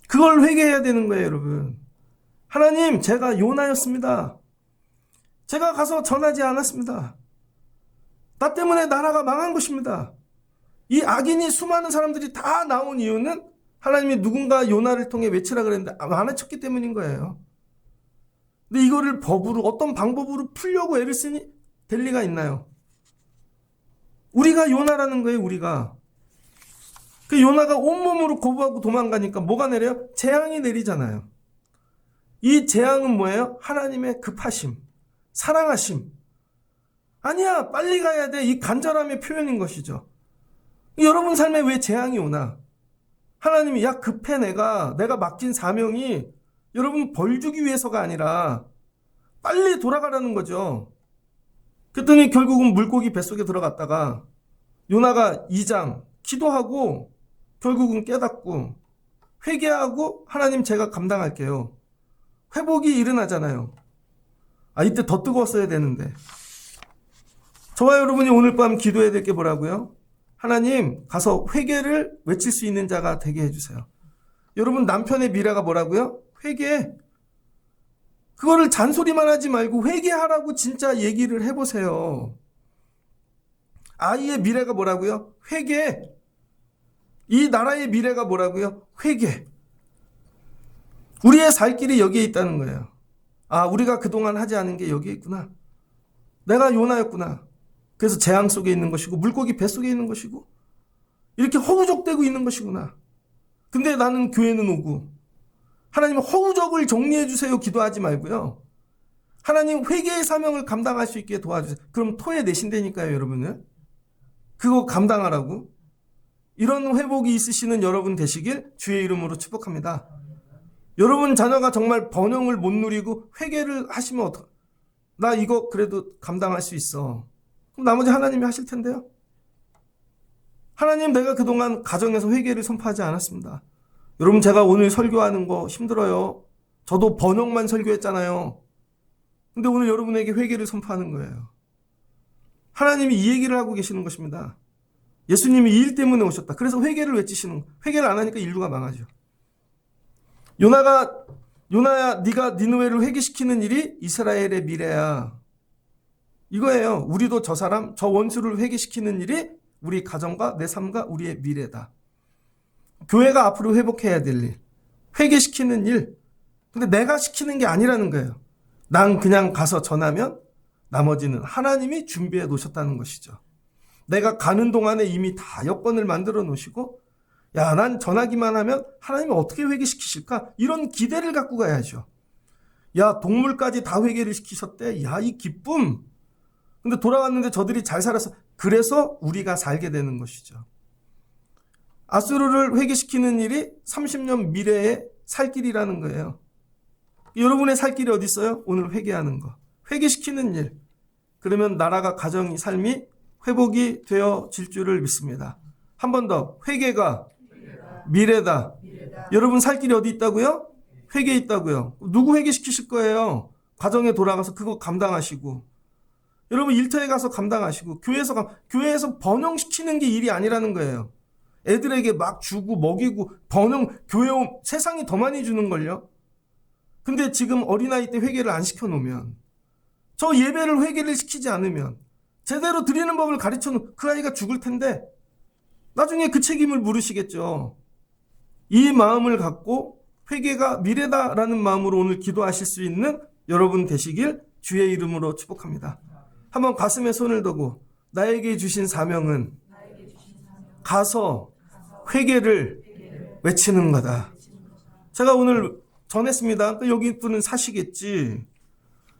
그걸 회개해야 되는 거예요, 여러분. 하나님, 제가 요나였습니다. 제가 가서 전하지 않았습니다. 나 때문에 나라가 망한 것입니다. 이 악인이 수많은 사람들이 다 나온 이유는 하나님이 누군가 요나를 통해 외치라 그랬는데 안 외쳤기 때문인 거예요. 근데 이거를 법으로 어떤 방법으로 풀려고 애를 쓰니 될 리가 있나요? 우리가 요나라는 거예요, 우리가. 그 요나가 온몸으로 거부하고 도망가니까 뭐가 내려요? 재앙이 내리잖아요. 이 재앙은 뭐예요? 하나님의 급하심, 사랑하심. 아니야, 빨리 가야 돼. 이 간절함의 표현인 것이죠. 여러분 삶에 왜 재앙이 오나? 하나님이 야 급해 내가 맡긴 사명이 여러분 벌 주기 위해서가 아니라 빨리 돌아가라는 거죠. 그랬더니 결국은 물고기 뱃속에 들어갔다가 요나가 2장 기도하고 결국은 깨닫고 회개하고 하나님 제가 감당할게요. 회복이 일어나잖아요. 이때 더 뜨거웠어야 되는데. 저와 여러분이 오늘 밤 기도해야 될 게 뭐라고요? 하나님 가서 회개를 외칠 수 있는 자가 되게 해주세요. 여러분 남편의 미래가 뭐라고요? 회개. 그거를 잔소리만 하지 말고 회개하라고 진짜 얘기를 해보세요. 아이의 미래가 뭐라고요? 회개. 이 나라의 미래가 뭐라고요? 회개. 우리의 살 길이 여기에 있다는 거예요. 우리가 그동안 하지 않은 게 여기에 있구나. 내가 요나였구나. 그래서 재앙 속에 있는 것이고 물고기 뱃속에 있는 것이고 이렇게 허우적대고 있는 것이구나. 근데 나는 교회는 오고 하나님 허우적을 정리해 주세요 기도하지 말고요. 하나님 회개의 사명을 감당할 수 있게 도와주세요. 그럼 토해 내신다니까요 여러분은. 그거 감당하라고. 이런 회복이 있으시는 여러분 되시길 주의 이름으로 축복합니다. 여러분 자녀가 정말 번영을 못 누리고 회개를 하시면 나 이거 그래도 감당할 수 있어. 그럼 나머지 하나님이 하실 텐데요. 하나님 내가 그동안 가정에서 회개를 선포하지 않았습니다. 여러분 제가 오늘 설교하는 거 힘들어요. 저도 번영만 설교했잖아요. 근데 오늘 여러분에게 회개를 선포하는 거예요. 하나님이 이 얘기를 하고 계시는 것입니다. 예수님이 이 일 때문에 오셨다. 그래서 회개를 외치시는 거. 회개를 안 하니까 인류가 망하죠. 요나야 네가 니느웨를 회개시키는 일이 이스라엘의 미래야. 이거예요. 우리도 저 사람, 저 원수를 회개시키는 일이 우리 가정과 내 삶과 우리의 미래다. 교회가 앞으로 회복해야 될 일, 회개시키는 일. 근데 내가 시키는 게 아니라는 거예요. 난 그냥 가서 전하면 나머지는 하나님이 준비해 놓으셨다는 것이죠. 내가 가는 동안에 이미 다 여건을 만들어 놓으시고 난 전하기만 하면 하나님이 어떻게 회개시키실까? 이런 기대를 갖고 가야죠. 동물까지 다 회개를 시키셨대. 이 기쁨. 근데 돌아왔는데 저들이 잘 살아서 그래서 우리가 살게 되는 것이죠. 아수르를 회개시키는 일이 30년 미래의 살 길이라는 거예요. 여러분의 살 길이 어디 있어요? 오늘 회개하는 거. 회개시키는 일. 그러면 나라가 가정이 삶이 회복이 되어질 줄을 믿습니다. 한 번 더. 회개가 미래다. 여러분 살 길이 어디 있다고요? 회개에 있다고요. 누구 회개시키실 거예요? 가정에 돌아가서 그거 감당하시고 여러분 일터에 가서 감당하시고 교회에서 번영시키는 게 일이 아니라는 거예요. 애들에게 막 주고 먹이고 번영 교회 세상이 더 많이 주는걸요. 근데 지금 어린아이 때 회개를 안 시켜놓으면 저 예배를 회개를 시키지 않으면 제대로 드리는 법을 가르쳐놓으면 그 아이가 죽을 텐데 나중에 그 책임을 물으시겠죠. 이 마음을 갖고 회개가 미래다라는 마음으로 오늘 기도하실 수 있는 여러분 되시길 주의 이름으로 축복합니다. 한번 가슴에 손을 대고 나에게 주신 사명은 가서 회개를 외치는 거다. 제가 오늘 전했습니다. 여기 분은 사시겠지.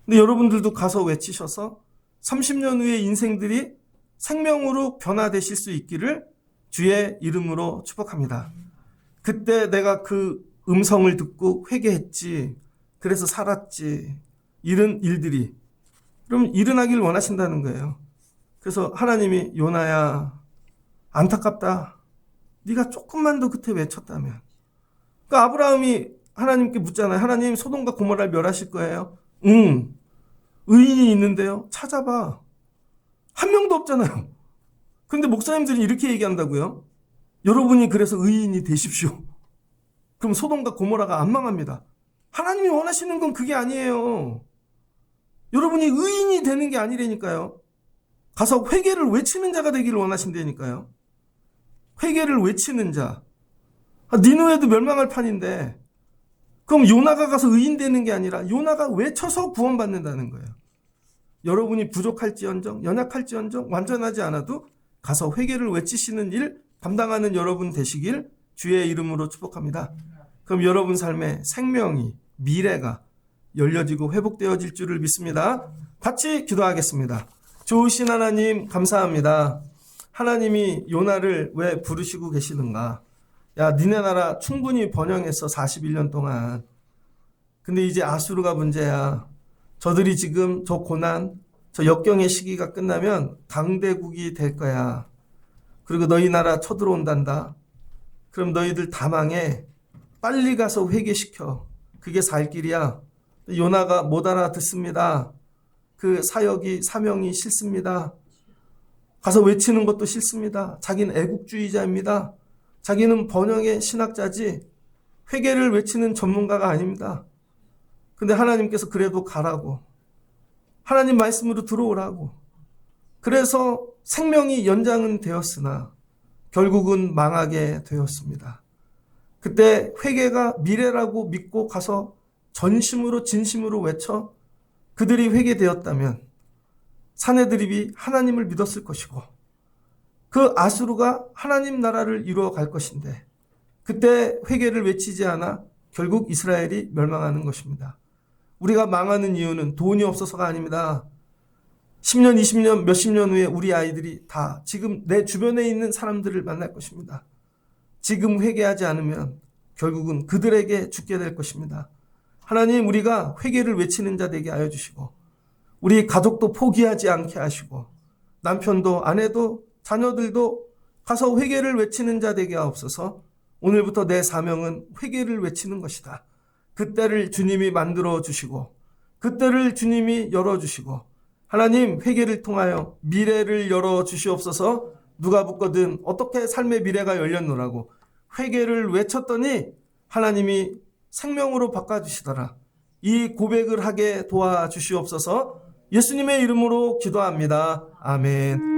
근데 여러분들도 가서 외치셔서 30년 후의 인생들이 생명으로 변화되실 수 있기를 주의 이름으로 축복합니다. 그때 내가 그 음성을 듣고 회개했지. 그래서 살았지. 이런 일들이 그럼 일어나길 원하신다는 거예요. 그래서 하나님이 요나야 안타깝다. 네가 조금만 더 그때 외쳤다면. 그러니까 아브라함이 하나님께 묻잖아요. 하나님 소돔과 고모라를 멸하실 거예요? 응. 의인이 있는데요. 찾아봐. 한 명도 없잖아요. 근데 목사님들이 이렇게 얘기한다고요. 여러분이 그래서 의인이 되십시오. 그럼 소돔과 고모라가 안 망합니다. 하나님이 원하시는 건 그게 아니에요. 여러분이 의인이 되는 게 아니라니까요. 가서 회개를 외치는 자가 되기를 원하신다니까요. 회개를 외치는 자. 니느웨도 멸망할 판인데 그럼 요나가 가서 의인 되는 게 아니라 요나가 외쳐서 구원받는다는 거예요. 여러분이 부족할지언정 연약할지언정 완전하지 않아도 가서 회개를 외치시는 일 감당하는 여러분 되시길 주의 이름으로 축복합니다. 그럼 여러분 삶의 생명이 미래가 열려지고 회복되어질 줄을 믿습니다. 같이 기도하겠습니다. 좋으신 하나님 감사합니다. 하나님이 요나를 왜 부르시고 계시는가? 니네 나라 충분히 번영했어 41년 동안. 근데 이제 아수르가 문제야. 저들이 지금 저 고난, 저 역경의 시기가 끝나면 강대국이 될 거야. 그리고 너희 나라 쳐들어온단다. 그럼 너희들 다 망해. 빨리 가서 회개시켜. 그게 살 길이야. 요나가 못 알아듣습니다. 그 사역이 사명이 싫습니다. 가서 외치는 것도 싫습니다. 자기는 애국주의자입니다. 자기는 번영의 신학자지 회개를 외치는 전문가가 아닙니다. 근데 하나님께서 그래도 가라고, 하나님 말씀으로 들어오라고. 그래서 생명이 연장은 되었으나 결국은 망하게 되었습니다. 그때 회개가 미래라고 믿고 가서 전심으로 진심으로 외쳐 그들이 회개되었다면 사내들이 하나님을 믿었을 것이고 그 아수르가 하나님 나라를 이루어 갈 것인데, 그때 회개를 외치지 않아 결국 이스라엘이 멸망하는 것입니다. 우리가 망하는 이유는 돈이 없어서가 아닙니다. 10년, 20년, 몇십 년 후에 우리 아이들이 다 지금 내 주변에 있는 사람들을 만날 것입니다. 지금 회개하지 않으면 결국은 그들에게 죽게 될 것입니다. 하나님, 우리가 회개를 외치는 자 되게 하여 주시고 우리 가족도 포기하지 않게 하시고 남편도 아내도 자녀들도 가서 회개를 외치는 자 되게 하옵소서. 오늘부터 내 사명은 회개를 외치는 것이다. 그때를 주님이 만들어 주시고 그때를 주님이 열어주시고, 하나님 회개를 통하여 미래를 열어 주시옵소서. 누가 붙거든 어떻게 삶의 미래가 열렸노라고 회개를 외쳤더니 하나님이 생명으로 바꿔주시더라. 이 고백을 하게 도와주시옵소서. 예수님의 이름으로 기도합니다. 아멘.